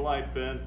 light, Ben.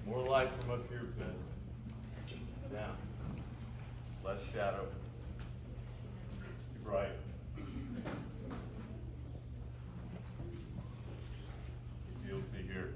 More light from up here, Pen. Down. Less shadow. Too bright. You'll see here.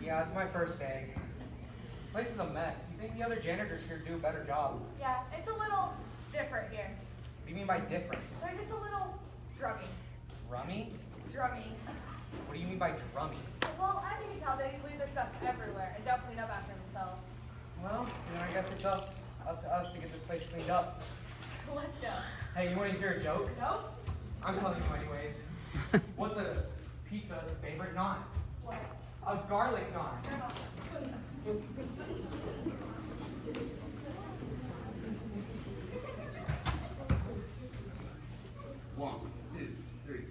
Yeah, it's my first day. The place is a mess. You think the other janitors here do a better job? Yeah, it's a little different here. What do you mean by different? They're just a little drummy. Rummy? Drummy. What do you mean by drummy? Well, as you can tell, they leave their stuff everywhere and don't clean up after themselves. Well, then I guess it's up to us to get this place cleaned up. Let's go. Hey, you want to hear a joke? No? I'm telling you anyways. What's a pizza's favorite naan? What? A garlic naan. Turn off. One, two, three.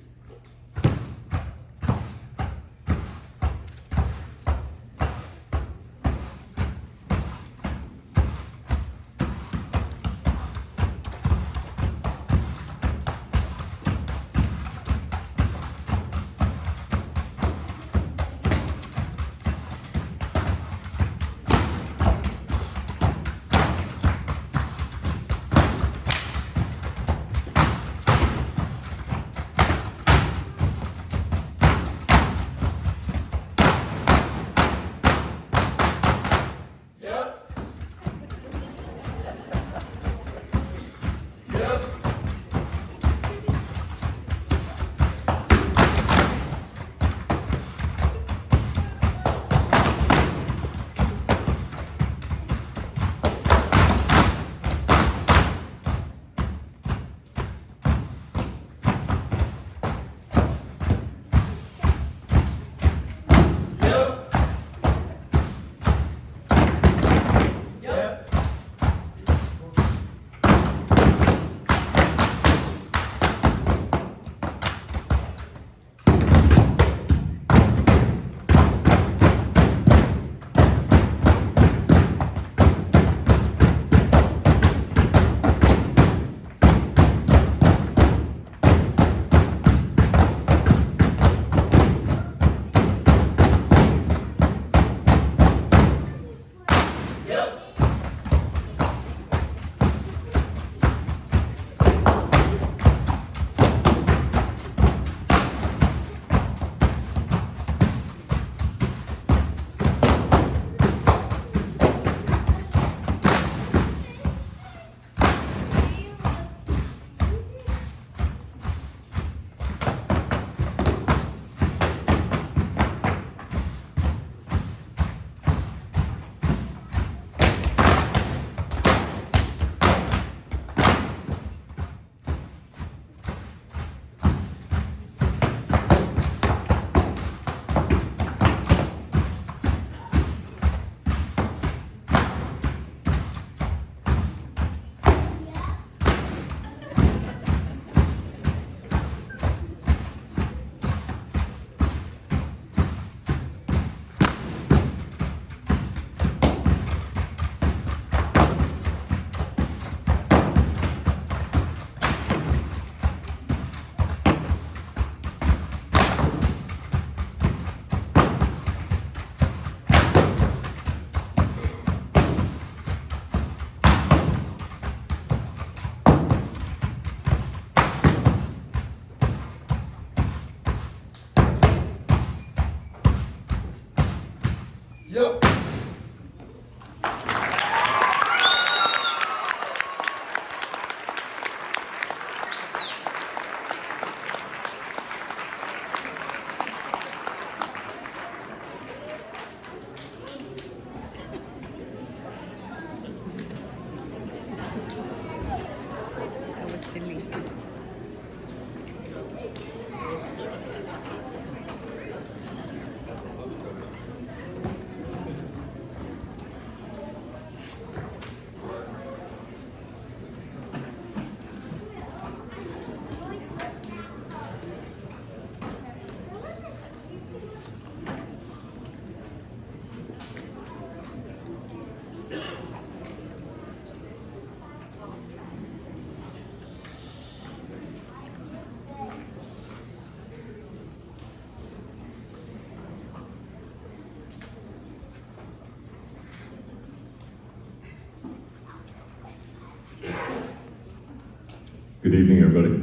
Good evening, everybody.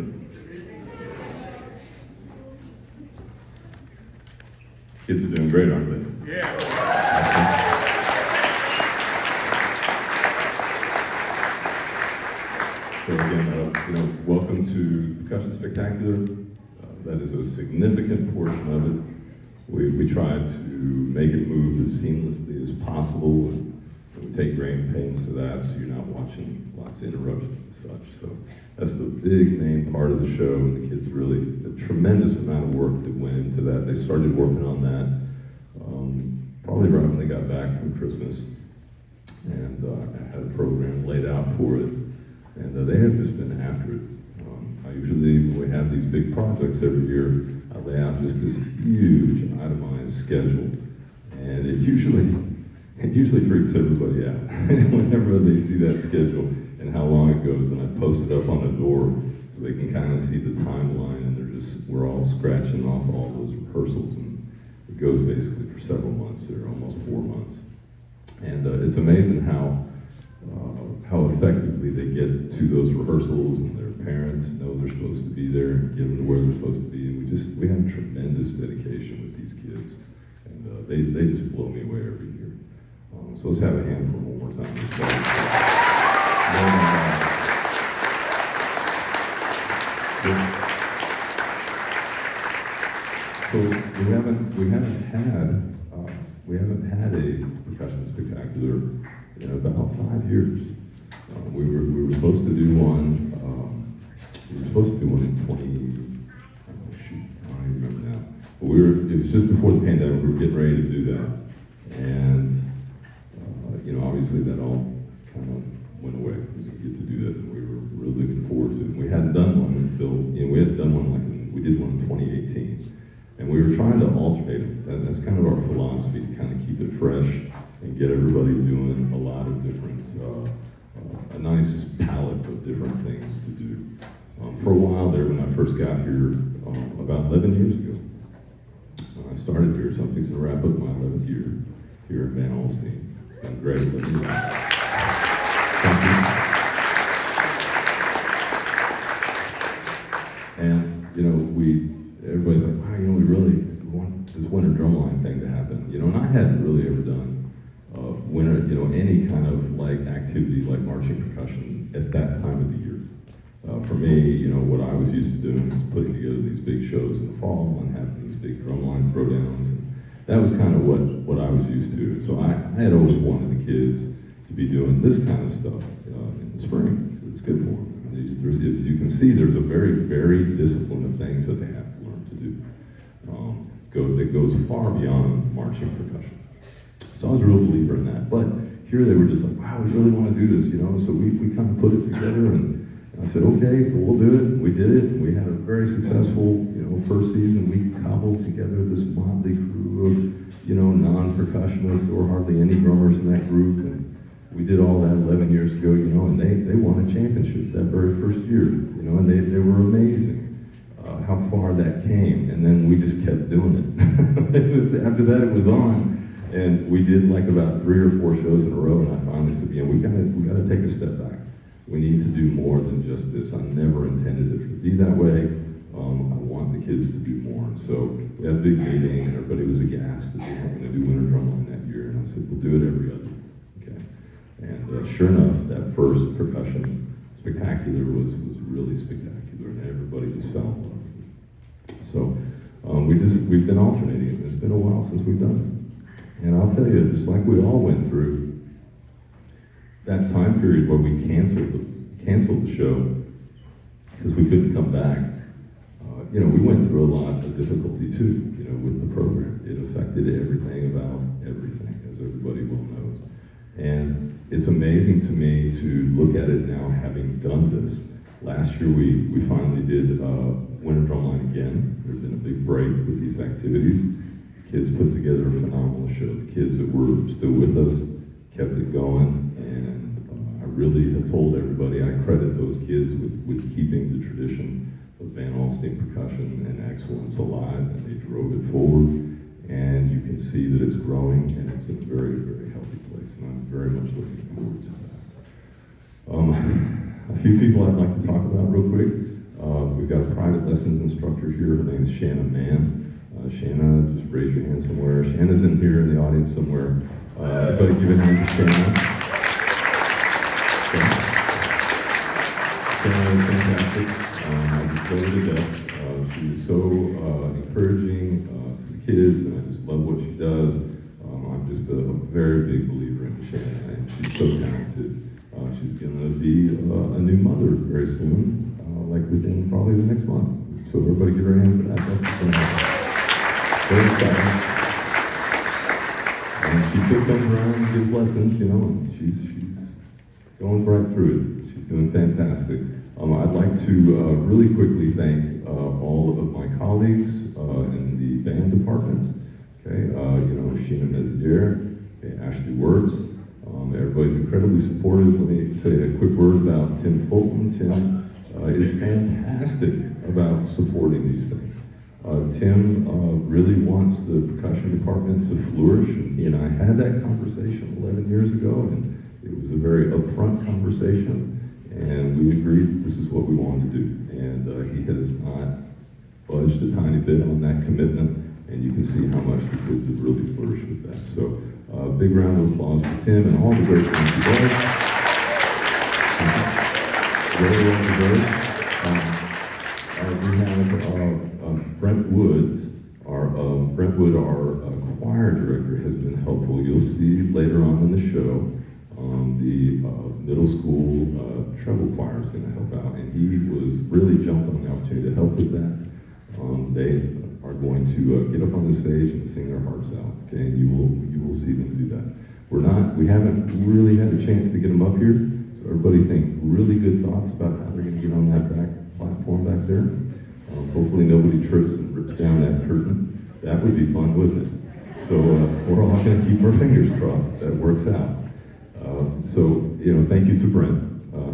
Kids are doing great, aren't they? Yeah. So again, welcome to Percussion Spectacular. That is a significant portion of it. We tried to make it move as seamlessly as possible. And we take great pains to that, so you're not watching lots of interruptions and such. So that's the big main part of the show, and the kids really, a tremendous amount of work that went into that. They started working on that probably right when they got back from Christmas, and I had a program laid out for it, and they have just been after it. I usually, when we have these big projects every year, I lay out just this huge itemized schedule, and it usually freaks everybody out whenever they see that schedule and how long it goes. And I post it up on the door so they can kind of see the timeline, and we're all scratching off all those rehearsals, and it goes basically for several months. They're almost 4 months, and it's amazing how effectively they get to those rehearsals, and their parents know they're supposed to be there and get them to where they're supposed to be. And we have tremendous dedication with these kids, and they just blow me away every year. So let's have a hand for them one more time. So we haven't had a percussion spectacular in about 5 years. We were supposed to do one. We were supposed to do one in 20. Oh shoot, I don't even remember now. But it was just before the pandemic. We were getting ready to do that, and obviously that all kind of went away. We didn't get to do that, and we were really looking forward to it. And we hadn't done one until we hadn't done one we did one in 2018, and we were trying to alternate them. That's kind of our philosophy, to kind of keep it fresh and get everybody doing a lot of different, a nice palette of different things to do. For a while there, when I first got here, about 11 years ago, when I started here, so I'm fixing to wrap up my 11th year here at Alstyne. It's been great. Thank you. And everybody's like, wow, we really want this winter drumline thing to happen. And I hadn't really ever done winter, any kind of activity like marching percussion at that time of the year. For me, what I was used to doing was putting together these big shows in the fall and having these big drumline throwdowns. And that was kind of what I was used to. So I had always wanted the kids to be doing this kind of stuff in the spring. So it's good for them. As you can see, there's a very varied discipline of things that they have to learn to do. That goes far beyond marching percussion. So I was a real believer in that. But here they were just like, wow, we really want to do this, So we kind of put it together, and I said, okay, we'll do it. We did it. We had a very successful, first season. We cobbled together this motley crew of, non-percussionists, or hardly any drummers in that group. And we did all that 11 years ago, and they won a championship that very first year, and they were amazing. How far that came, and then we just kept doing it. After that, it was on, and we did about 3 or 4 shows in a row. And I finally said, we gotta take a step back. We need to do more than just this. I never intended it to be that way. I want the kids to do more. And so we had a big meeting, and everybody was aghast that we were going to do winter drumline that year. And I said, we'll do it every other. Okay. And sure enough, that first percussion spectacular was really spectacular, and everybody just fell in love. So we've been alternating it. It's been a while since we've done it. And I'll tell you, just like we all went through that time period where we canceled the show because we couldn't come back, we went through a lot of difficulty too, with the program. It affected everything about everything, as everybody well knows. And it's amazing to me to look at it now, having done this. Last year we finally did Winter Drumline again. There's been a big break with these activities. Kids put together a phenomenal show. The kids that were still with us kept it going, and I really have told everybody I credit those kids with keeping the tradition of Alstyne percussion and excellence alive, and they drove it forward, and you can see that it's growing, and it's in a very, very healthy place, and I'm very much looking forward to that. I few people I'd like to talk about real quick. We've got a private lessons instructor here. Her name is Shanna Mann. Shanna, just raise your hand somewhere. Shanna's in here in the audience somewhere. Everybody give a hand to Shanna. Shanna is fantastic. I just love her to death. She is so encouraging to the kids, and I just love what she does. I'm just a very big believer in Shanna, and she's so talented. She's going to be a new mother very soon, like within probably the next month. So everybody give her a hand for that. That's very exciting. And she still comes around and gives lessons, you know, and she's going right through it. She's doing fantastic. I'd like to really quickly thank all of my colleagues in the band department. Okay, you know, Sheena Mezier, okay, Ashley Works. Everybody's incredibly supportive. Let me say a quick word about Tim Fulton. Tim is fantastic about supporting these things. Tim really wants the percussion department to flourish, and he and I had that conversation 11 years ago, and it was a very upfront conversation, and we agreed that this is what we wanted to do, and he has not budged a tiny bit on that commitment, and you can see how much the kids have really flourished with that. So, big round of applause for Tim and all the great things he does. Very well deserved. We have Brent Wood, our choir director, has been helpful. You'll see later on in the show, the middle school treble choir is going to help out, and he was really jumped on the opportunity to help with that. They are going to get up on the stage and sing their hearts out. Okay, and you will see them do that. We haven't really had a chance to get them up here, so everybody think really good thoughts about how they're going to get on that back platform back there. Hopefully nobody trips and rips down that curtain. That would be fun, wouldn't it? So we're all going to keep our fingers crossed that works out. So, you know, thank you to Brent.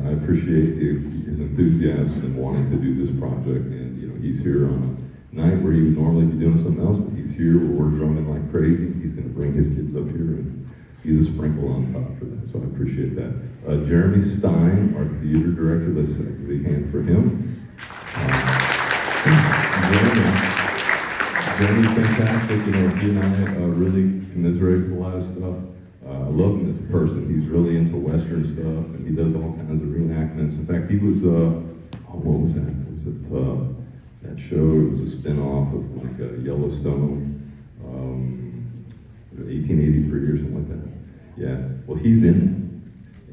I appreciate his enthusiasm in wanting to do this project. And, you know, he's here on a night where he would normally be doing something else, but he's here where we're drumming like crazy. He's going to bring his kids up here and be the sprinkle on top for that. So I appreciate that. Jeremy Stein, our theater director, let's give a big hand for him. Jeremy's fantastic. You know, he and I really commiserate with a lot of stuff. I love him as a person. He's really into Western stuff, and he does all kinds of reenactments. In fact, he was, what was that? Was it that show? It was a spin-off of like Yellowstone. Was it 1883 or something like that? Yeah. Well, he's in it.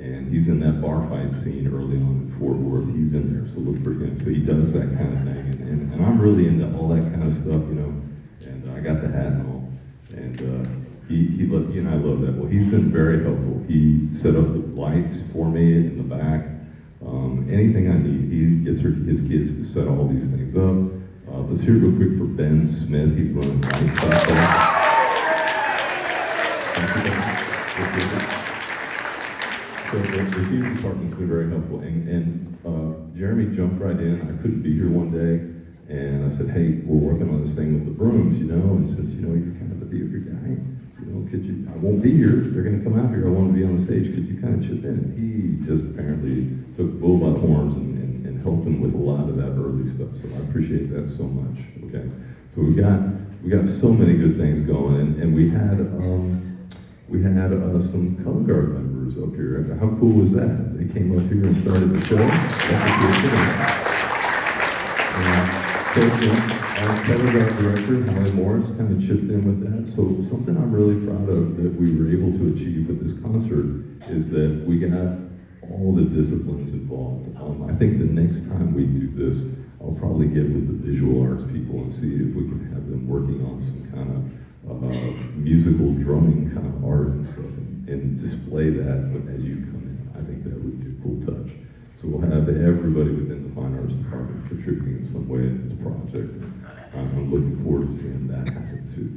And he's in that bar fight scene early on in Fort Worth. He's in there, so look for him. So he does that kind of thing. And I'm really into all that kind of stuff, you know. And I got the hat and all. And he and I love that. Well, he's been very helpful. He set up the lights for me in the back. Anything I need, he gets his kids to set all these things up. Let's hear real quick for Ben Smith. He's running lights up there. So the theater department's been very helpful, and Jeremy jumped right in. I couldn't be here one day, and I said, hey, we're working on this thing with the brooms, you know, and since, you know, you're kind of a theater guy, you know, I won't be here, they're gonna come out here, I want to be on the stage, could you kind of chip in? And he just apparently took the bull by the horns and helped him with a lot of that early stuff, so I appreciate that so much, okay? So we got so many good things going, and we had some color guard members up here. How cool was that? They came up here and started the show. That's a cool thing. Our color guard director, Holly Morris, kind of chipped in with that. So something I'm really proud of that we were able to achieve with this concert is that we got all the disciplines involved. I think the next time we do this, I'll probably get with the visual arts people and see if we can have them working on some kind of musical drumming kind of art and stuff, and display that as you come in. I think that would be a cool touch. So we'll have everybody within the Fine Arts Department contributing in some way in this project. I'm looking forward to seeing that happen too.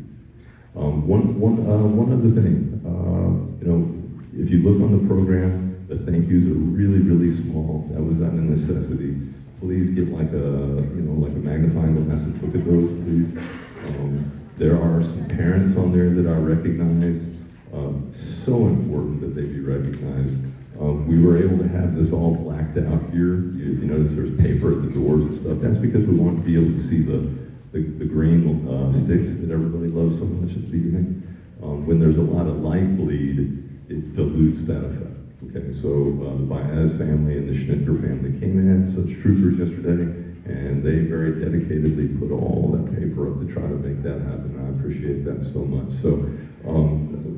One other thing, you know, if you look on the program, the thank yous are really, really small. That was out of necessity. Please get like a magnifying glass and look at those, please. There are some parents on there that I recognize. So important that they be recognized. We were able to have this all blacked out here. If you notice, there's paper at the doors and stuff. That's because we want to be able to see the green sticks that everybody loves so much at the beginning. When there's a lot of light bleed, it dilutes that effect. Okay, so the Baez family and the Schnittger family came in, such troopers yesterday, and they very dedicatedly put all that paper up to try to make that happen. I appreciate that so much. So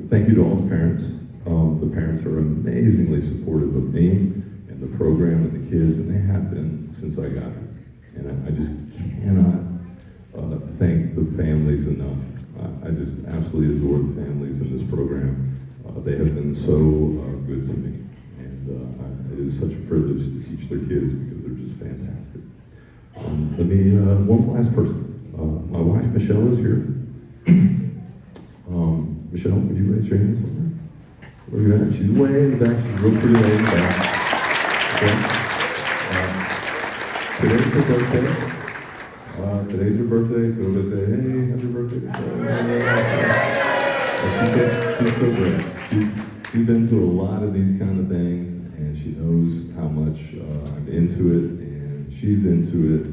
thank you to all the parents. The parents are amazingly supportive of me and the program and the kids, and they have been since I got here. And I just cannot thank the families enough. I just absolutely adore the families in this program. They have been so good to me, and it is such a privilege to teach their kids because they're just fantastic. Let me, one last person. My wife, Michelle, is here. Michelle, would you raise your hand somewhere? Where are you at? She's way in the back. She's real pretty way in the back. Okay. Today's her birthday. Today's her birthday, so we'll say, hey, happy birthday, Michelle. She's so great. She's been to a lot of these kind of things, and she knows how much I'm into it, and she's into it,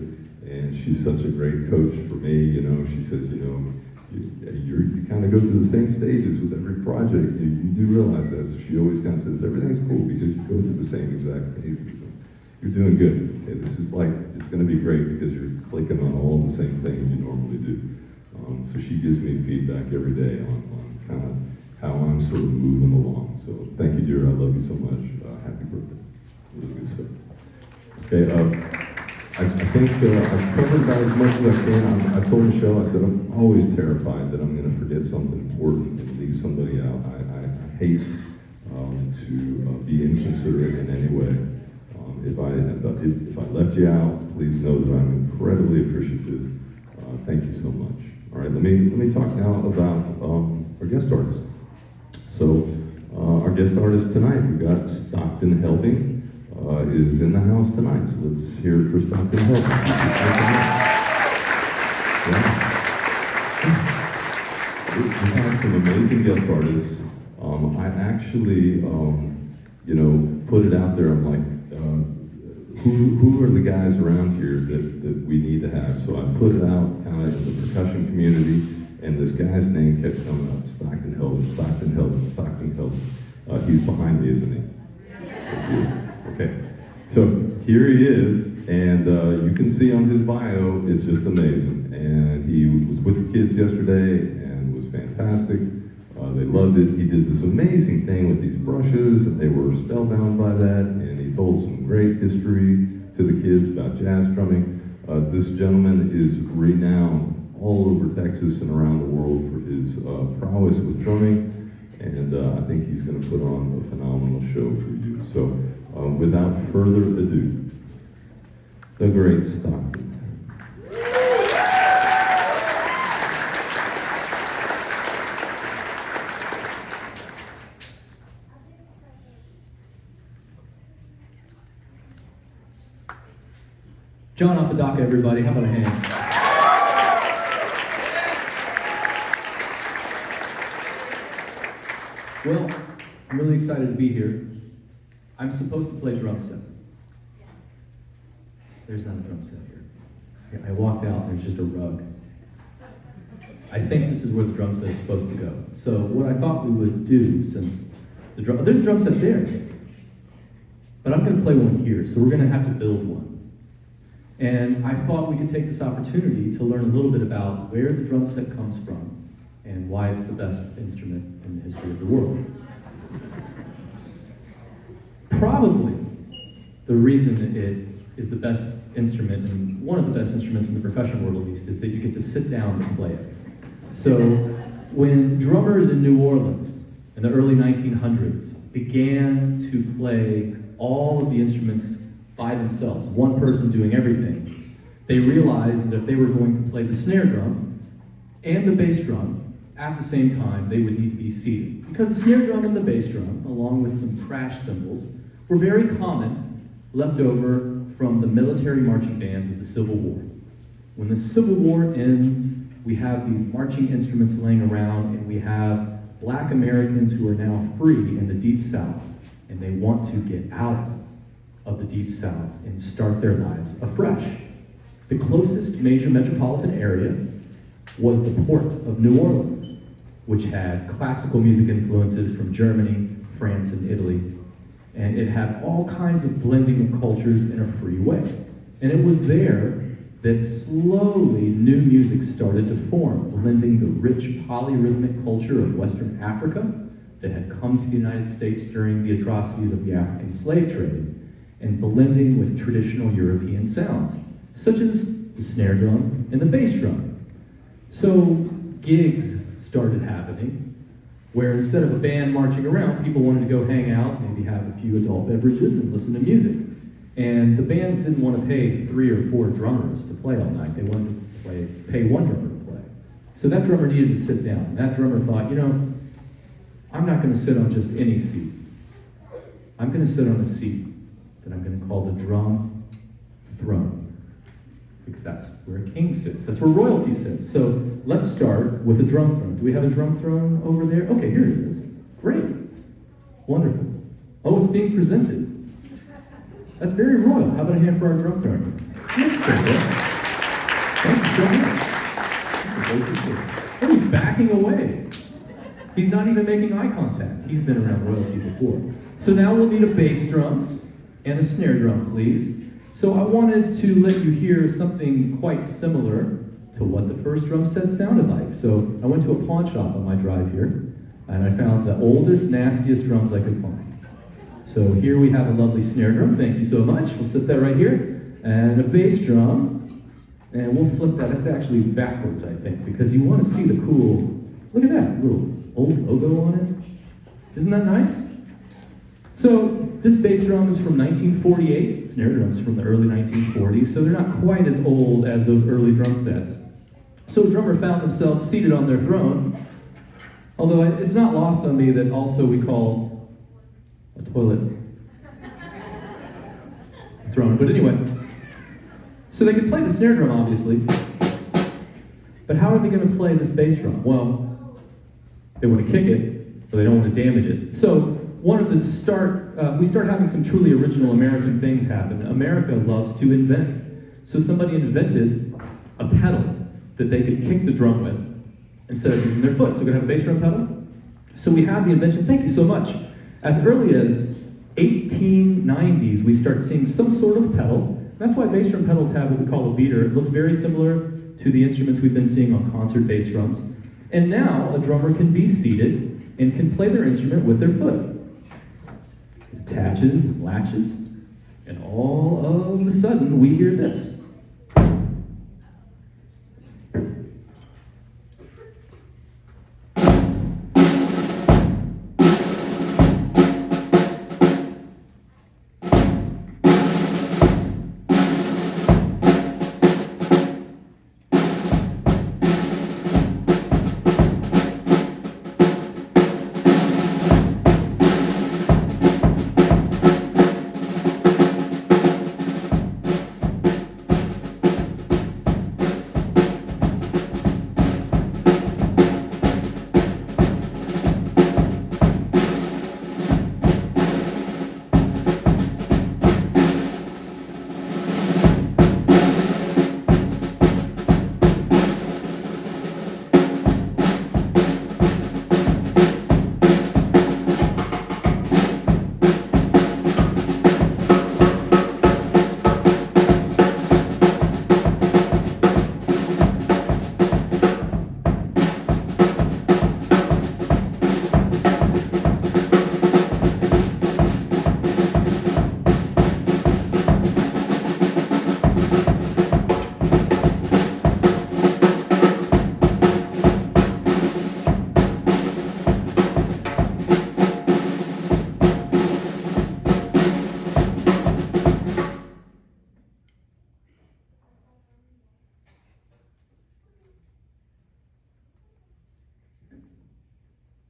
and she's such a great coach for me. You know, she says, you know, you kind of go through the same stages with every project. You do realize that. So she always kind of says, everything's cool because you go through the same exact phases. You're doing good. Okay, this is like, it's going to be great because you're clicking on all the same things you normally do. So she gives me feedback every day on kind of how I'm sort of moving along. So thank you, dear. I love you so much. Happy birthday. Really good stuff. Okay, I think I've covered about as much as I can. I told Michelle, I said, I'm always terrified that I'm going to forget something important and leave somebody out. I hate to be inconsiderate in any way. If I left you out, please know that I'm incredibly appreciative. Thank you so much. All right, let me talk now about our guest artist. So our guest artist tonight, we've got Stockton Helbing. Is in the house tonight, so let's hear it for Stockton Helbing. We've had some amazing guest artists. I actually, you know, put it out there. I'm like, who are the guys around here that we need to have? So I put it out kind of in the percussion community, and this guy's name kept coming up: Stockton Helbing, Stockton Helbing, Stockton Helbing. He's behind me, isn't he? Yes, he is. Okay, so here he is, and you can see on his bio, it's just amazing. And he was with the kids yesterday and was fantastic. They loved it. He did this amazing thing with these brushes, and they were spellbound by that. And he told some great history to the kids about jazz drumming. This gentleman is renowned all over Texas and around the world for his prowess with drumming. And I think he's going to put on a phenomenal show for you. So without further ado, the great Stockton. John Apodaca, everybody. How about a hand? Well, I'm really excited to be here. I'm supposed to play drum set. There's not a drum set here. I walked out and there's just a rug. I think this is where the drum set is supposed to go. So what I thought we would do, since there's a drum set there, but I'm going to play one here, so we're going to have to build one. And I thought we could take this opportunity to learn a little bit about where the drum set comes from and why it's the best instrument in the history of the world. Probably the reason it is the best instrument, and one of the best instruments in the percussion world at least, is that you get to sit down and play it. So when drummers in New Orleans in the early 1900s began to play all of the instruments by themselves, one person doing everything, they realized that if they were going to play the snare drum and the bass drum at the same time, they would need to be seated. Because the snare drum and the bass drum, along with some crash cymbals, were very common, left over from the military marching bands of the Civil War. When the Civil War ends, we have these marching instruments laying around, and we have Black Americans who are now free in the Deep South. and they want to get out of the Deep South and start their lives afresh. The closest major metropolitan area was the port of New Orleans, which had classical music influences from Germany, France, and Italy. And it had all kinds of blending of cultures in a free way. And it was there that slowly new music started to form, blending the rich polyrhythmic culture of Western Africa that had come to the United States during the atrocities of the African slave trade, and blending with traditional European sounds, such as the snare drum and the bass drum. So gigs started happening, where instead of a band marching around, people wanted to go hang out, maybe have a few adult beverages and listen to music. And the bands didn't want to pay 3 or 4 drummers to play all night. They wanted to pay one drummer to play. So that drummer needed to sit down. That drummer thought, I'm not going to sit on just any seat. I'm going to sit on a seat that I'm going to call the drum throne, because that's where a king sits. That's where royalty sits. So let's start with a drum throne. Do we have a drum throne over there? Okay, here it is. Great. Wonderful. Oh, it's being presented. That's very royal. How about a hand for our drum throne? Thank you so much. Oh, he's backing away. He's not even making eye contact. He's been around royalty before. So now we'll need a bass drum and a snare drum, please. So I wanted to let you hear something quite similar to what the first drum set sounded like. So I went to a pawn shop on my drive here, and I found the oldest, nastiest drums I could find. So here we have a lovely snare drum. Thank you so much. We'll set that right here. And a bass drum. And we'll flip that. That's actually backwards, I think, because you want to see the cool, look at that little old logo on it. Isn't that nice? So this bass drum is from 1948. Snare drums from the early 1940s. So they're not quite as old as those early drum sets. So a drummer found themselves seated on their throne. Although it's not lost on me that also we call a toilet throne. But anyway, so they could play the snare drum, obviously. But how are they going to play this bass drum? Well, they want to kick it, but they don't want to damage it. So we start having some truly original American things happen. America loves to invent. So somebody invented a pedal that they could kick the drum with instead of using their foot. So we're going to have a bass drum pedal. So we have the invention, thank you so much. As early as 1890s, we start seeing some sort of pedal. That's why bass drum pedals have what we call a beater. It looks very similar to the instruments we've been seeing on concert bass drums. And now a drummer can be seated and can play their instrument with their foot. It attaches and latches, and all of a sudden we hear this.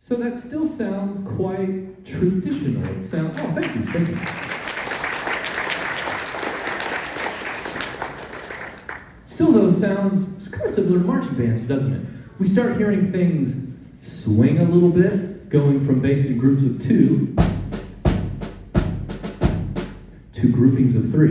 So that still sounds quite traditional. It sounds, oh, thank you. Still though, sounds kind of similar to marching bands, doesn't it? We start hearing things swing a little bit, going from bass in groups of 2 to groupings of 3,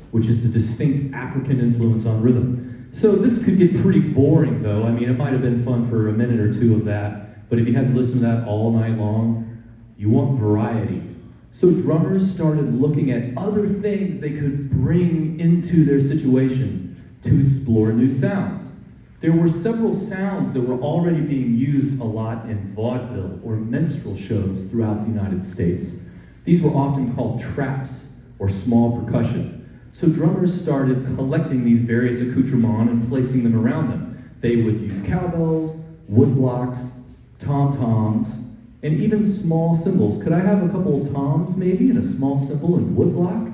which is the distinct African influence on rhythm. So this could get pretty boring though. I mean, it might have been fun for a minute or two of that, but if you had to listen to that all night long, you want variety. So drummers started looking at other things they could bring into their situation to explore new sounds. There were several sounds that were already being used a lot in vaudeville or minstrel shows throughout the United States. These were often called traps or small percussion. So drummers started collecting these various accoutrements and placing them around them. They would use cowbells, woodblocks, tom-toms, and even small cymbals. Could I have a couple of toms maybe, and a small cymbal and woodblock?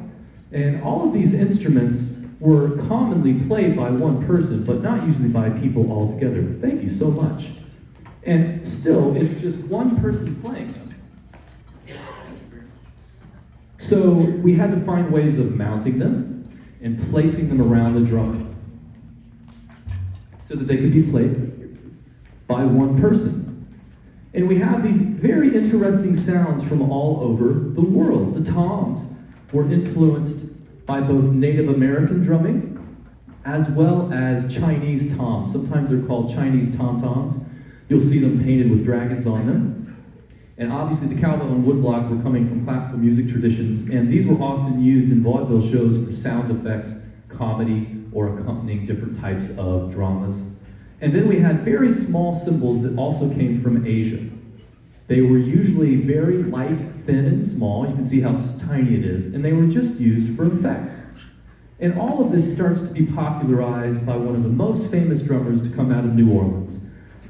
And all of these instruments were commonly played by one person, but not usually by people all together. Thank you so much. And still, it's just one person playing them. So we had to find ways of mounting them and placing them around the drummer so that they could be played by one person. And we have these very interesting sounds from all over the world. The toms were influenced by both Native American drumming as well as Chinese toms. Sometimes they're called Chinese tom-toms. You'll see them painted with dragons on them. And obviously the cowbell and woodblock were coming from classical music traditions, and these were often used in vaudeville shows for sound effects, comedy, or accompanying different types of dramas. And then we had very small cymbals that also came from Asia. They were usually very light, thin, and small. You can see how tiny it is. And they were just used for effects. And all of this starts to be popularized by one of the most famous drummers to come out of New Orleans,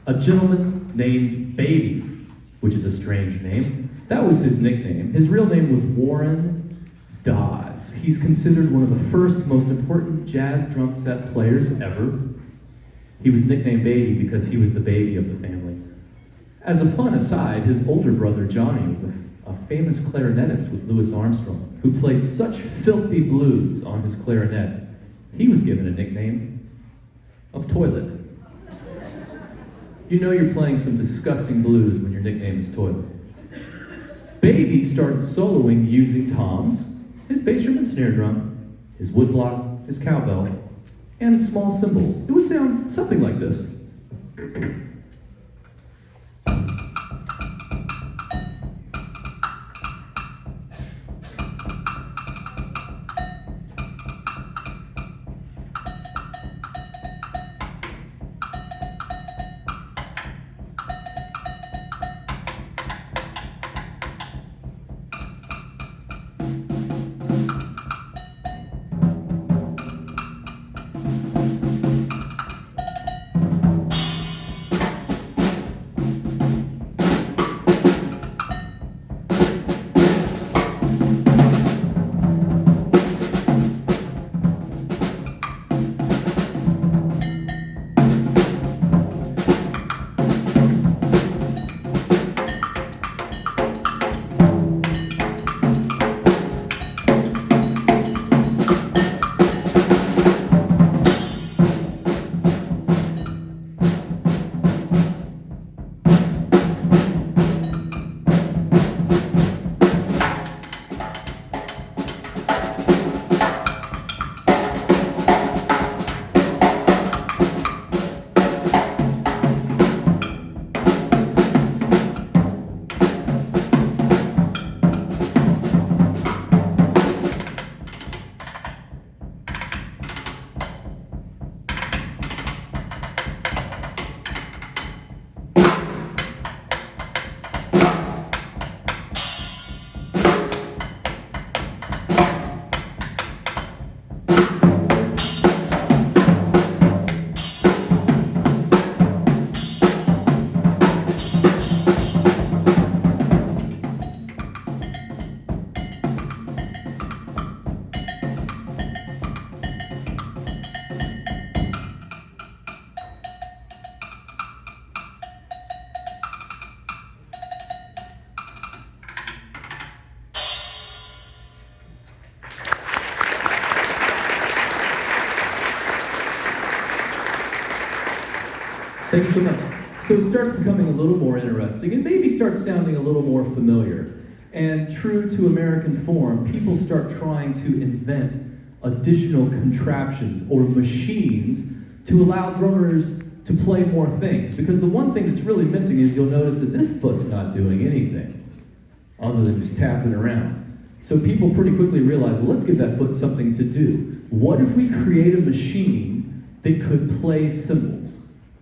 a gentleman named Baby, which is a strange name. That was his nickname. His real name was Warren Dodds. He's considered one of the first most important jazz drum set players ever. He was nicknamed Baby because he was the baby of the family. As a fun aside, his older brother Johnny was a famous clarinetist with Louis Armstrong, who played such filthy blues on his clarinet, he was given a nickname of Toilet. You know you're playing some disgusting blues when your nickname is Toilet. Baby started soloing using toms, his bass drum and snare drum, his woodblock, his cowbell, and small cymbals. It would sound something like this. Thank you so much. So it starts becoming a little more interesting and maybe starts sounding a little more familiar. And true to American form, people start trying to invent additional contraptions or machines to allow drummers to play more things. Because the one thing that's really missing is you'll notice that this foot's not doing anything other than just tapping around. So people pretty quickly realize, well, let's give that foot something to do. What if we create a machine that could play cymbals?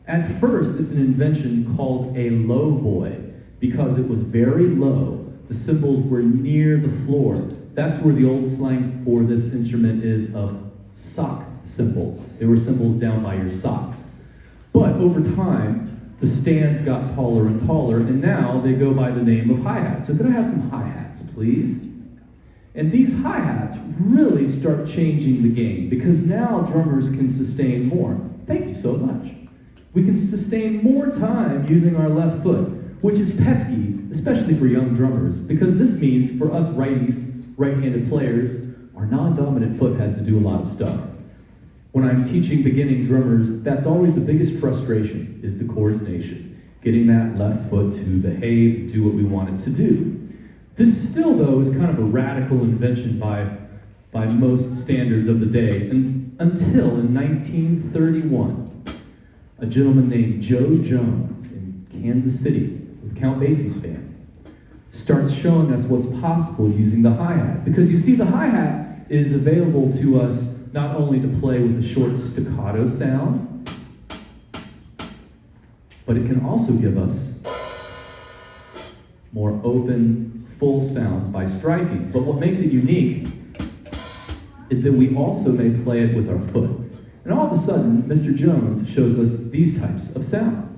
At first, it's an invention called a low boy because it was very low. The cymbals were near the floor. That's where the old slang for this instrument is of sock cymbals. They were cymbals down by your socks. But over time, the stands got taller and taller, and now they go by the name of hi-hats. So could I have some hi-hats, please? And these hi-hats really start changing the game because now drummers can sustain more. Thank you so much. We can sustain more time using our left foot, which is pesky, especially for young drummers, because this means for us righties, right-handed players, our non-dominant foot has to do a lot of stuff. When I'm teaching beginning drummers, that's always the biggest frustration, is the coordination. Getting that left foot to behave and do what we want it to do. This still, though, is kind of a radical invention by most standards of the day, and until in 1931, a gentleman named Joe Jones in Kansas City with Count Basie's band starts showing us what's possible using the hi-hat. Because you see, the hi-hat is available to us not only to play with a short staccato sound, but it can also give us more open, full sounds by striking. But what makes it unique is that we also may play it with our foot. And all of a sudden, Mr. Jones shows us these types of sounds.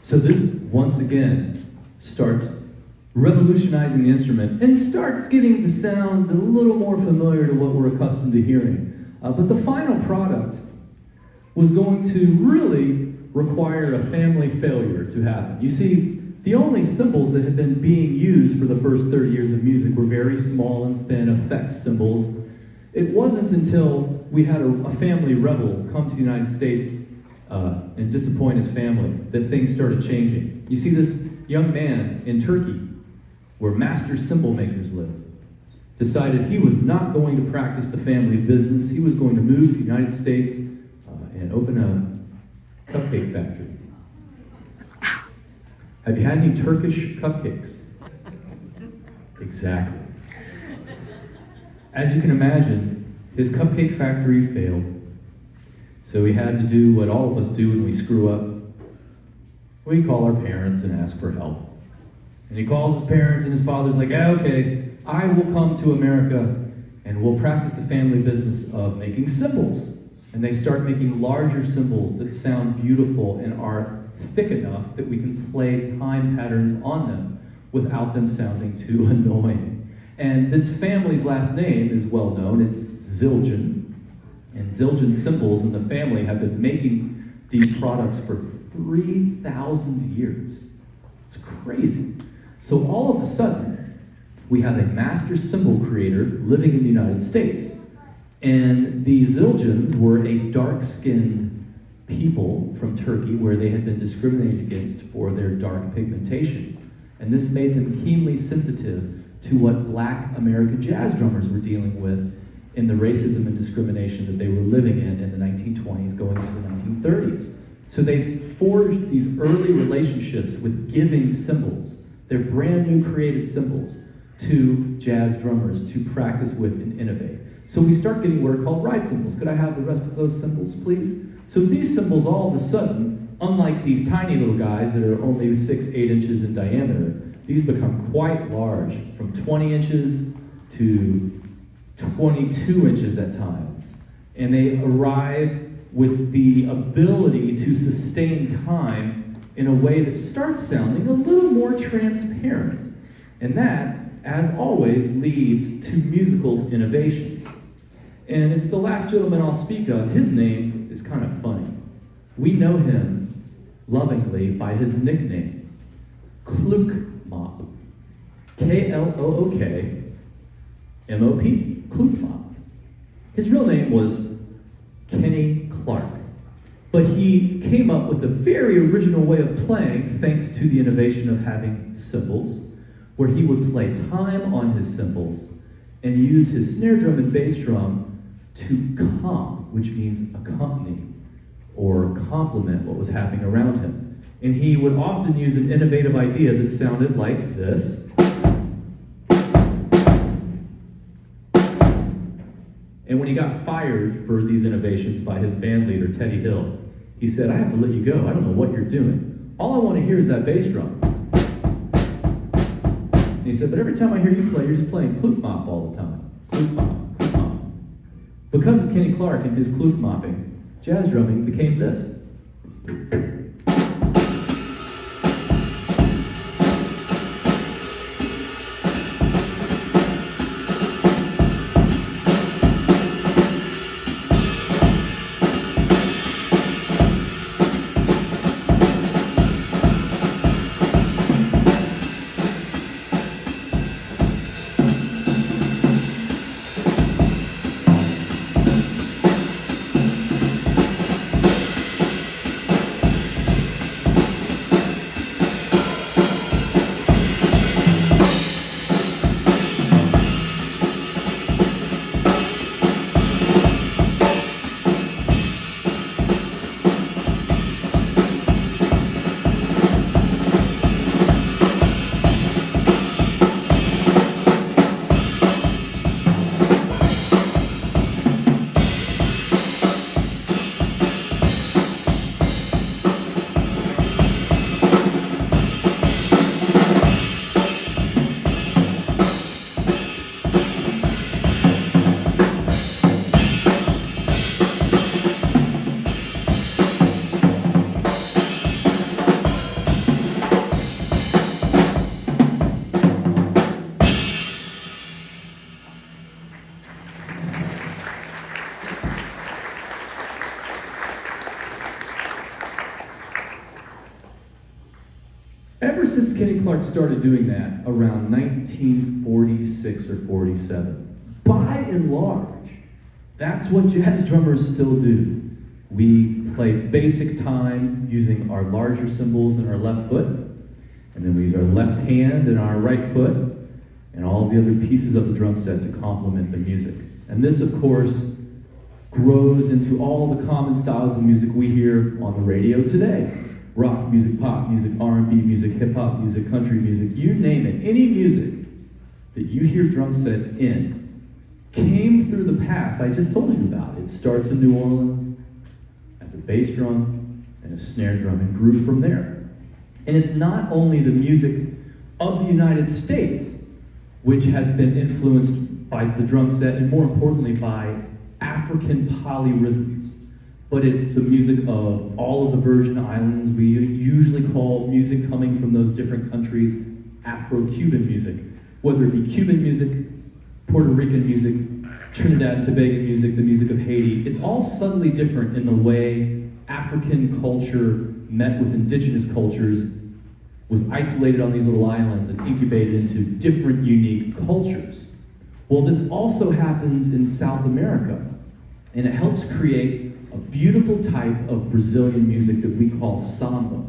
So this, once again, starts revolutionizing the instrument and starts getting to sound a little more familiar to what we're accustomed to hearing. But the final product was going to really require a family failure to happen. You see, the only cymbals that had been being used for the first 30 years of music were very small and thin effect cymbals. It wasn't until we had a family rebel come to the United States and disappoint his family that things started changing. You see, this young man in Turkey, where master cymbal makers live, decided he was not going to practice the family business. He was going to move to the United States and open a cupcake factory. Have you had any Turkish cupcakes? Exactly. As you can imagine, his cupcake factory failed. So he had to do what all of us do when we screw up. We call our parents and ask for help. And he calls his parents, and his father's like, okay, I will come to America and we'll practice the family business of making cymbals. And they start making larger cymbals that sound beautiful and are thick enough that we can play time patterns on them without them sounding too annoying. And this family's last name is well known. It's Zildjian. And Zildjian cymbals in the family have been making these products for 3,000 years. It's crazy. So all of a sudden, we have a master cymbal creator living in the United States. And the Zildjians were a dark-skinned people from Turkey where they had been discriminated against for their dark pigmentation. And this made them keenly sensitive to what black American jazz drummers were dealing with in the racism and discrimination that they were living in the 1920s going into the 1930s. So they forged these early relationships with giving cymbals, their brand new created cymbals, to jazz drummers to practice with and innovate. So we start getting what are called ride cymbals. Could I have the rest of those cymbals, please? So these cymbals all of a sudden, unlike these tiny little guys that are only 6, 8 inches in diameter, these become quite large, from 20 inches to 22 inches at times. And they arrive with the ability to sustain time in a way that starts sounding a little more transparent. And that, as always, leads to musical innovations. And it's the last gentleman I'll speak of. His name is kind of funny. We know him lovingly by his nickname, Klookmop. K-L-O-O-K-M-O-P, Klookmop. His real name was Kenny Clark. But he came up with a very original way of playing thanks to the innovation of having cymbals, where he would play time on his cymbals and use his snare drum and bass drum to comp, which means accompany or complement what was happening around him. And he would often use an innovative idea that sounded like this. And when he got fired for these innovations by his band leader, Teddy Hill, he said, "I have to let you go. I don't know what you're doing. All I want to hear is that bass drum." And he said, "But every time I hear you play, you're just playing Klookmop all the time. Klookmop, Klookmop." Because of Kenny Clark and his Klookmopping, jazz drumming became this. Ever since Kenny Clark started doing that around 1946 or 47, by and large, that's what jazz drummers still do. We play basic time using our larger cymbals in our left foot, and then we use our left hand and our right foot, and all the other pieces of the drum set to complement the music. And this, of course, grows into all the common styles of music we hear on the radio today. Rock music, pop music, R&B music, hip-hop music, country music, you name it. Any music that you hear drum set in came through the path I just told you about. It starts in New Orleans as a bass drum and a snare drum and grew from there. And it's not only the music of the United States which has been influenced by the drum set and more importantly by African polyrhythms. but it's the music of all of the Virgin Islands. We usually call music coming from those different countries Afro-Cuban music, whether it be Cuban music, Puerto Rican music, Trinidad and Tobago music, the music of Haiti. It's all subtly different in the way African culture met with indigenous cultures, was isolated on these little islands and incubated into different unique cultures. Well, this also happens in South America, and it helps create a beautiful type of Brazilian music that we call samba.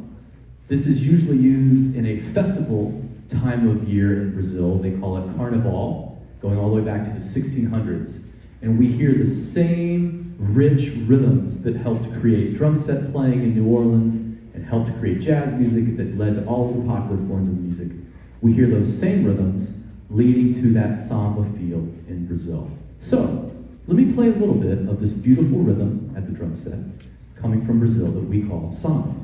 This is usually used in a festival time of year in Brazil. They call it Carnival, going all the way back to the 1600s. And we hear the same rich rhythms that helped create drum set playing in New Orleans and helped create jazz music that led to all of the popular forms of music. We hear those same rhythms leading to that samba feel in Brazil. So, let me play a little bit of this beautiful rhythm at the drum set coming from Brazil that we call samba.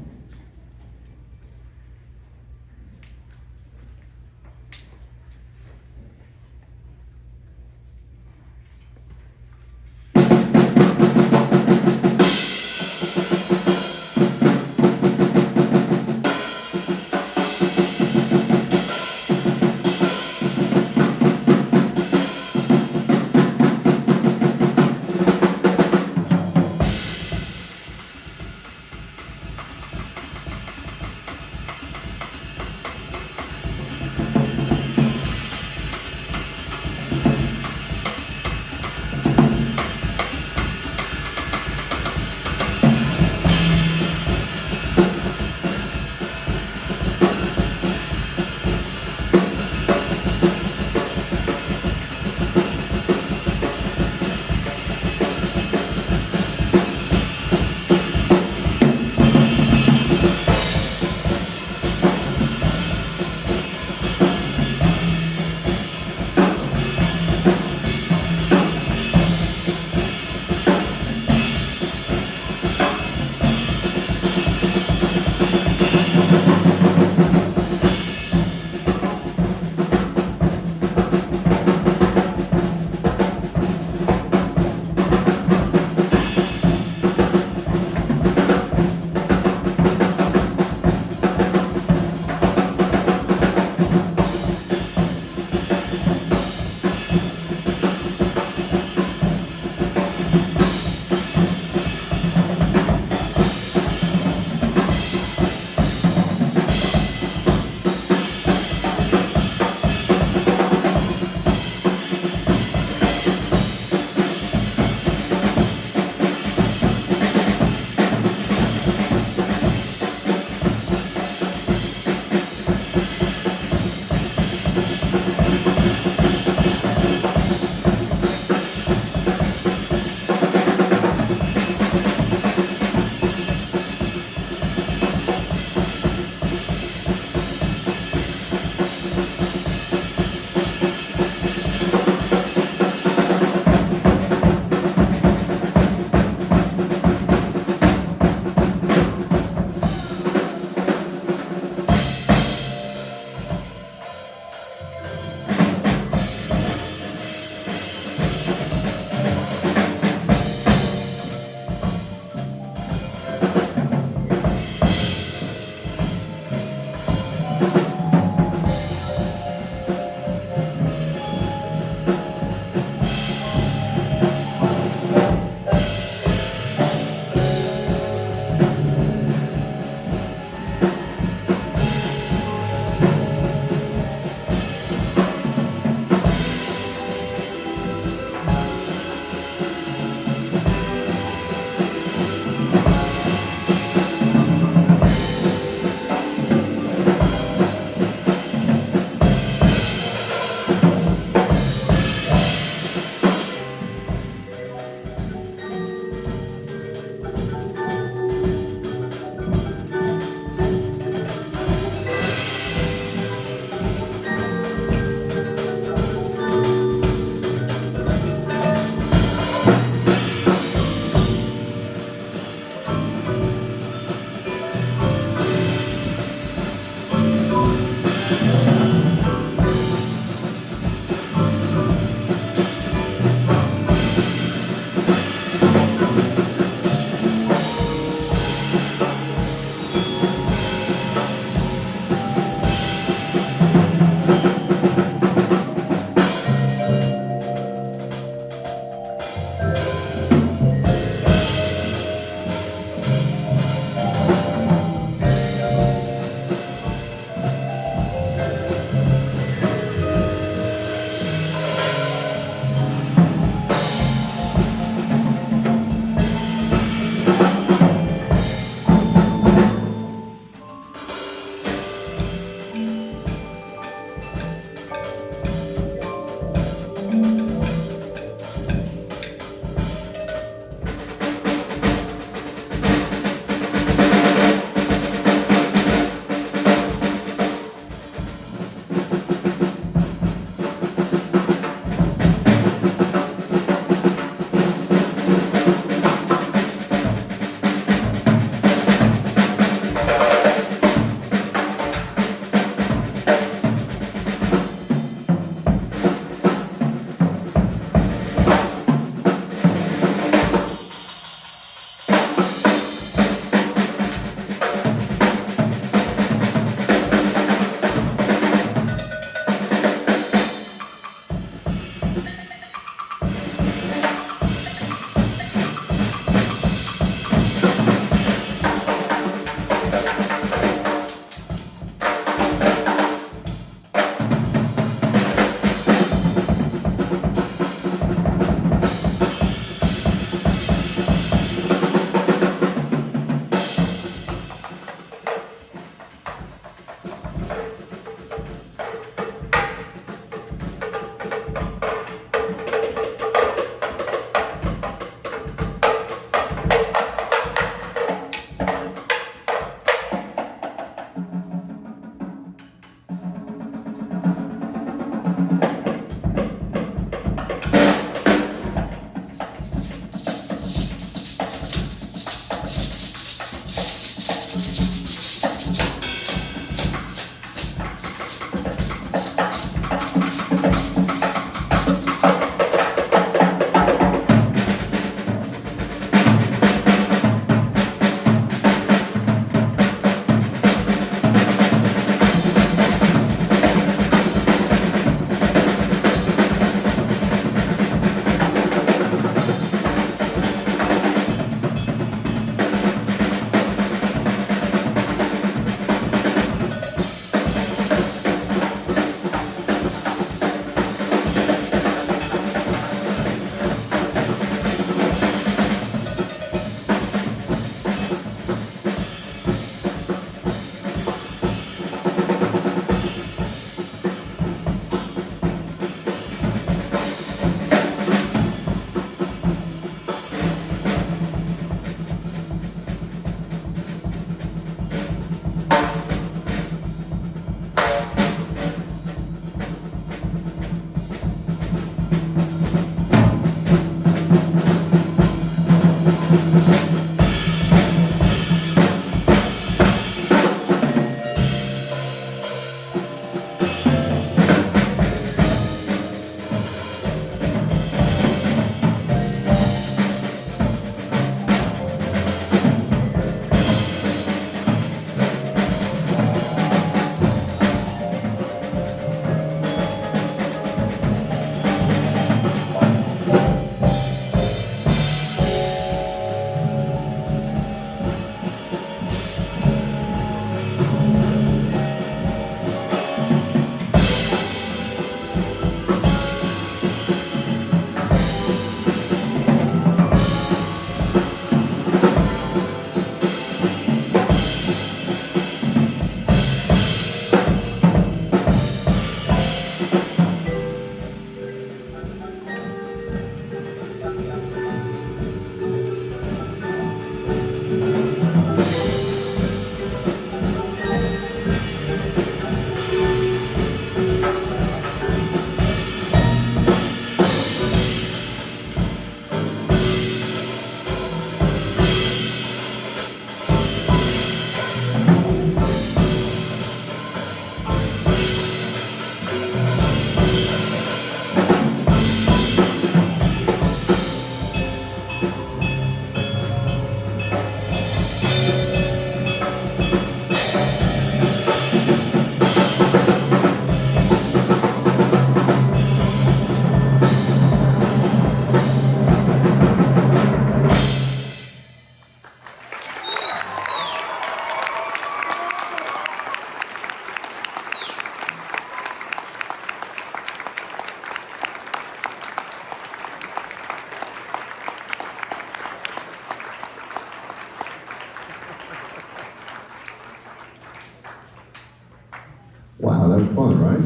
It's fun, right?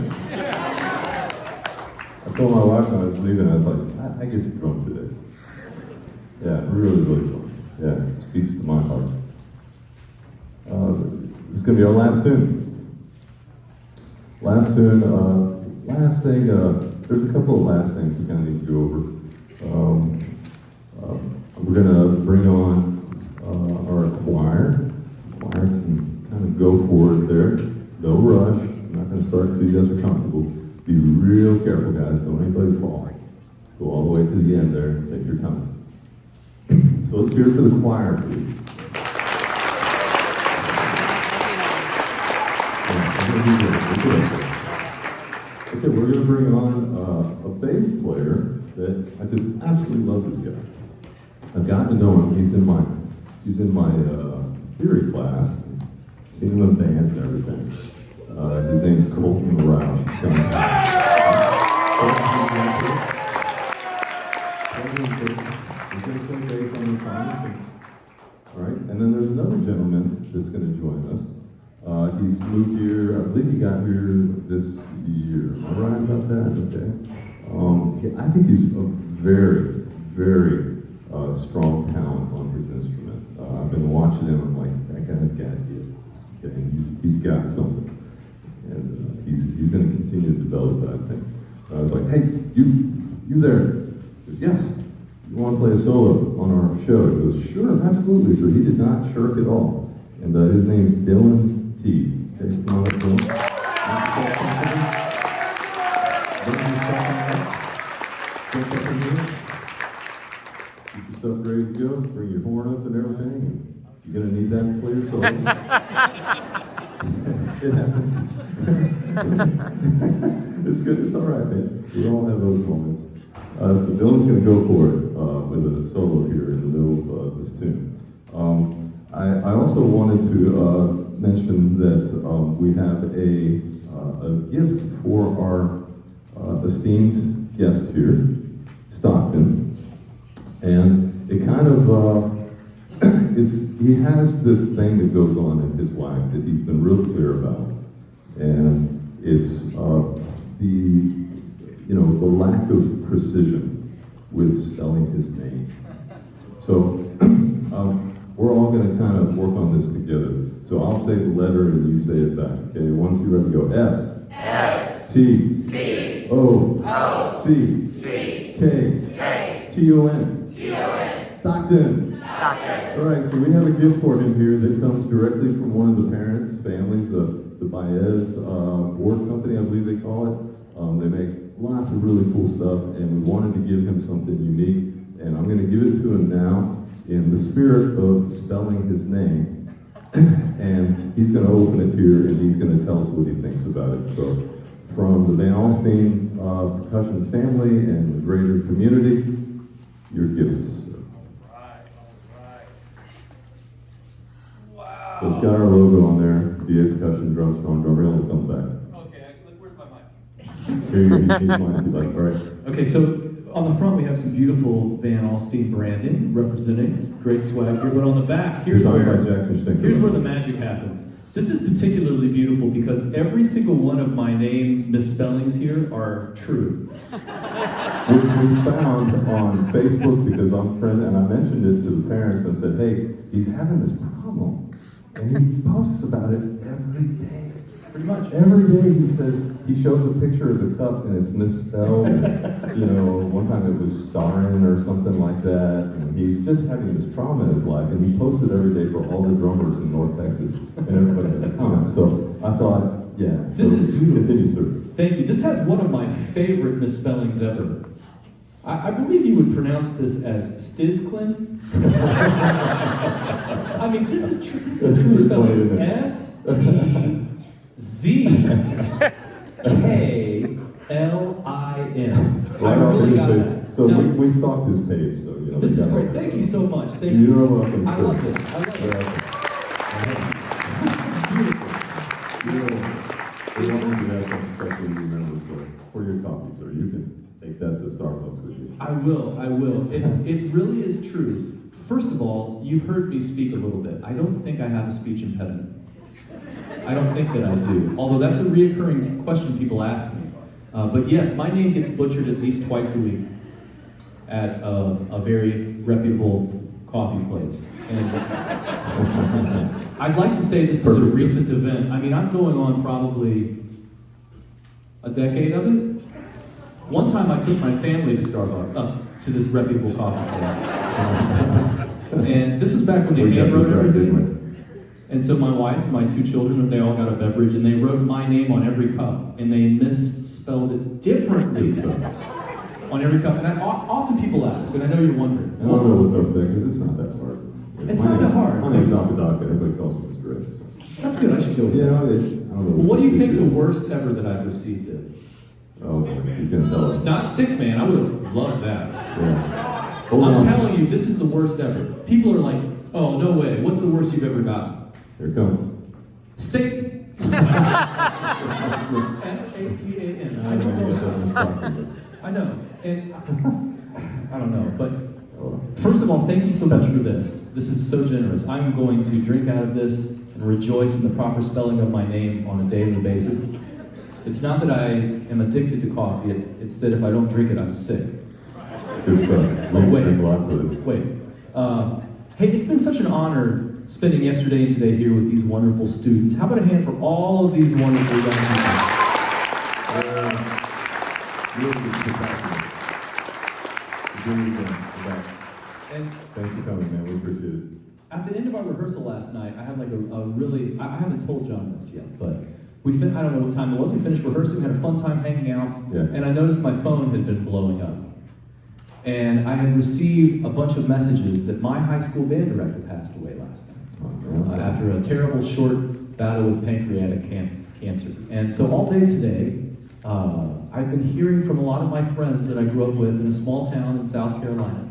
I told my wife when I was leaving, I was like, I get to drum today. Yeah, really, really fun. Yeah, it speaks to my heart. This is going to be our last tune. Last tune, last thing, there's a couple of last things we kind of need to go over. We're going to bring on our choir. The choir can kind of go forward there. No rush. I'm not going to start until you guys are comfortable. Be real careful, guys. Don't anybody fall. Go all the way to the end there. Take your time. So let's hear it for the choir, please. Okay, we're going to bring on a bass player that I just absolutely love this guy. I've gotten to know him. He's in my theory class. Seen him in bands and everything. His name's Colton Roush. He's coming back. He's going to play bass on this song. All right, and then there's another gentleman that's going to join us. He's moved here, I believe he got here this year. Am I right about that? Okay. I think he's a very, very strong talent on his instrument. I've been watching him, I'm like, that guy's got it. Okay, he's got something. And he's going to continue to develop it, I think. I was like, hey, you there? He goes, yes. You want to play a solo on our show? He goes, sure, absolutely. So he did not shirk at all. And his name's Dylan T. Okay, come on up, Dylan. Get yourself ready to go. Bring your horn up and everything. You're going to need that to play your solo. It happens. It's good. It's all right, man. We all have those moments. So Dylan's going to go for it with a solo here in the middle of this tune. I also wanted to mention that we have a gift for our esteemed guest here, Stockton, and it kind of he has this thing that goes on in his life that he's been real clear about, and it's the lack of precision with spelling his name. So we're all going to kind of work on this together. So I'll say the letter and you say it back. Okay, 1, 2, ready, go. S. T. O. C. K. T-O-N. Stockton. All right, so we have a gift for him here that comes directly from one of the parents' families, the Baez board company, I believe they call it. They make lots of really cool stuff, and we wanted to give him something unique, and I'm going to give it to him now in the spirit of spelling his name. And he's going to open it here, and he's going to tell us what he thinks about it. So, from the Van Alstyne percussion family and the greater community, your gifts. Wow. So it's got our logo on there, VA Percussion, drum, strong drum reel, it'll come back. Okay, where's my mic? Here, you can keep mine if you like, all right. Okay, so on the front we have some beautiful Van Alstyne branding representing great swag here, but on the back, here's Designed where by Jackson Stinker. here's where the magic happens. This is particularly beautiful because every single one of my name misspellings here are true. Which was found on Facebook because I'm friend, and I mentioned it to the parents and said, hey, he's having this problem. And he posts about it every day. Pretty much. Every day he says, he shows a picture of the cup and it's misspelled. And, one time it was Starin or something like that. And he's just having this trauma in his life. And he posts it every day for all the drummers in North Texas. And everybody has a comment. So I thought, yeah. This is beautiful. Continue, sir. Thank you. This has one of my favorite misspellings ever. I believe you would pronounce this as Stizklin. I mean, this is true. This is true spelling. S-T-Z-K-L-I-N. I really got that. So Now, we stalked his page, so this is great. Thank you so much. Thank you. You're welcome, I sir. love this. I love it. We want you to have something special you remember for your coffee, sir. You can take that to Starbucks with you. I will. It really is true. First of all, you've heard me speak a little bit. I don't think I have a speech impediment. I don't think that I do. Although that's a reoccurring question people ask me. But yes, my name gets butchered at least twice a week at a very reputable coffee place. And I'd like to say this is a recent event. I mean, I'm going on probably a decade of it. One time I took my family to Starbucks, to this reputable coffee place. And this was back when they hand wrote everything. And so my wife and my 2 children, they all got a beverage, and they wrote my name on every cup, and they misspelled it differently on every cup. And often people ask, and I know you're wondering. I don't know what's up there, because it's not that hard. It's not that hard. My name's Apodaca, everybody calls me Mr. Rich. That's good, I should go with Yeah, that. I don't know. Well, what do you think the worst ever that I've received is? Oh, he's gonna tell It's us. not Stickman, I would have loved that. Yeah. Hold I'm on. telling you, this is the worst ever. People are like, oh, no way, what's the worst you've ever gotten? Here it comes. Satan. S-A-T-A-N. I don't know. I know, and I don't know, but first of all, thank you so much for this. This is so generous. I'm going to drink out of this and rejoice in the proper spelling of my name on a daily basis. It's not that I am addicted to coffee, it's that if I don't drink it, I'm sick. Good stuff. Oh, wait. Drink lots of it. Wait. Hey, it's been such an honor spending yesterday and today here with these wonderful students. How about a hand for all of these wonderful young people? Really spectacular. And thanks for coming, man. We appreciate it. At the end of our rehearsal last night, I had like a really, I haven't told John this yet, but I don't know what time it was. We finished rehearsing, had a fun time hanging out, Yeah. and I noticed my phone had been blowing up. And I had received a bunch of messages that my high school band director passed away last night. After a terrible short battle with pancreatic cancer. And so all day today, I've been hearing from a lot of my friends that I grew up with in a small town in South Carolina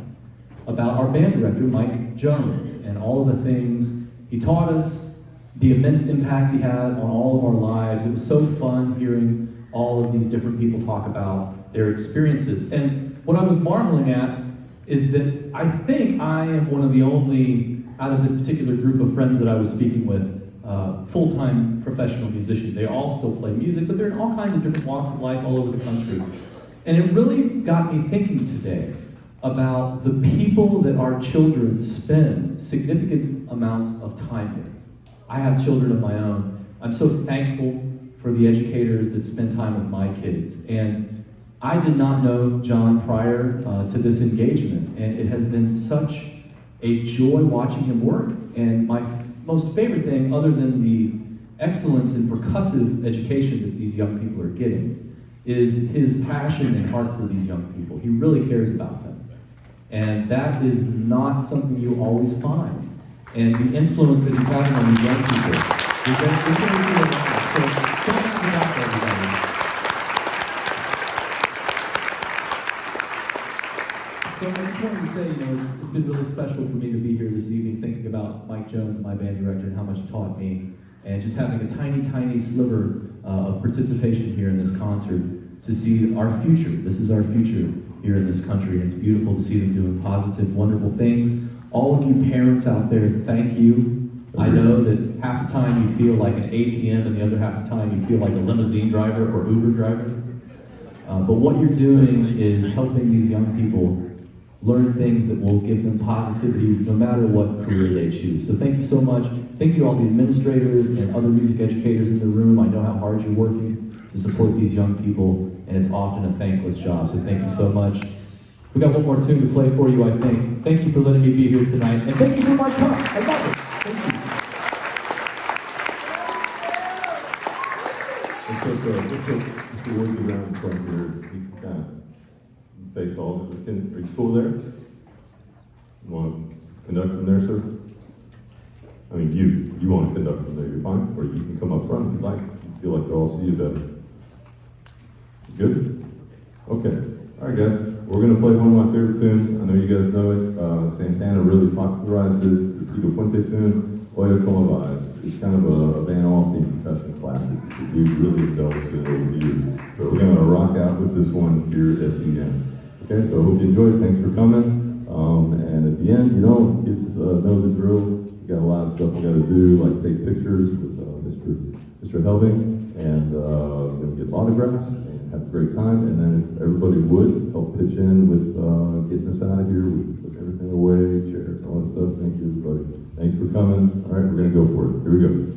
about our band director, Mike Jones, and all of the things he taught us, the immense impact he had on all of our lives. It was so fun hearing all of these different people talk about their experiences. And what I was marveling at is that I think I am one of the only, out of this particular group of friends that I was speaking with, full-time professional musicians. They all still play music, but they're in all kinds of different walks of life all over the country. And it really got me thinking today about the people that our children spend significant amounts of time with. I have children of my own. I'm so thankful for the educators that spend time with my kids. And I did not know John prior to this engagement, and it has been such a joy watching him work. And my most favorite thing, other than the excellence in percussive education that these young people are getting, is his passion and heart for these young people. He really cares about them. And that is not something you always find. And the influence that he's having on these young people is so don't have that for everybody. So I just wanted to say, it's been really special for me to be here this evening thinking about Mike Jones, my band director, and how much he taught me, and just having a tiny, tiny sliver of participation here in this concert to see our future. This is our future here in this country, and it's beautiful to see them doing positive, wonderful things. All of you parents out there, thank you. I know that half the time you feel like an ATM, and the other half the time you feel like a limousine driver or Uber driver. But what you're doing is helping these young people learn things that will give them positivity no matter what career they choose. So thank you so much. Thank you to all the administrators and other music educators in the room. I know how hard you're working to support these young people, and it's often a thankless job. So thank you so much. We got one more tune to play for you, I think. Thank you for letting me be here tonight, and thank you for my cup. I love it. Thank you. It's okay. Just to work around the front here, you can kind of face all of it. Are you cool there? You want to conduct from there, sir? I mean, you want to conduct from there, you're fine. Or you can come up front if you like. You feel like they'll all see you better. Good? Okay. All right, guys. We're going to play one of my favorite tunes. I know you guys know it. Santana really popularized it. It's a Tito Puente tune, Oye Como Va. It's kind of a Van Alstyne percussion classic that we've really indulged in over the years. So we're going to rock out with this one here at the end. Okay, so I hope you enjoyed. Thanks for coming. And at the end, kids know the drill. We got a lot of stuff we got to do, like take pictures with Mr. Helbing, and we'll get autographs and have a great time. And then if everybody would help pitch in with getting us out of here, we put everything away, chairs, all that stuff. Thank you, everybody. Thanks for coming. All right, we're gonna go for it. Here we go.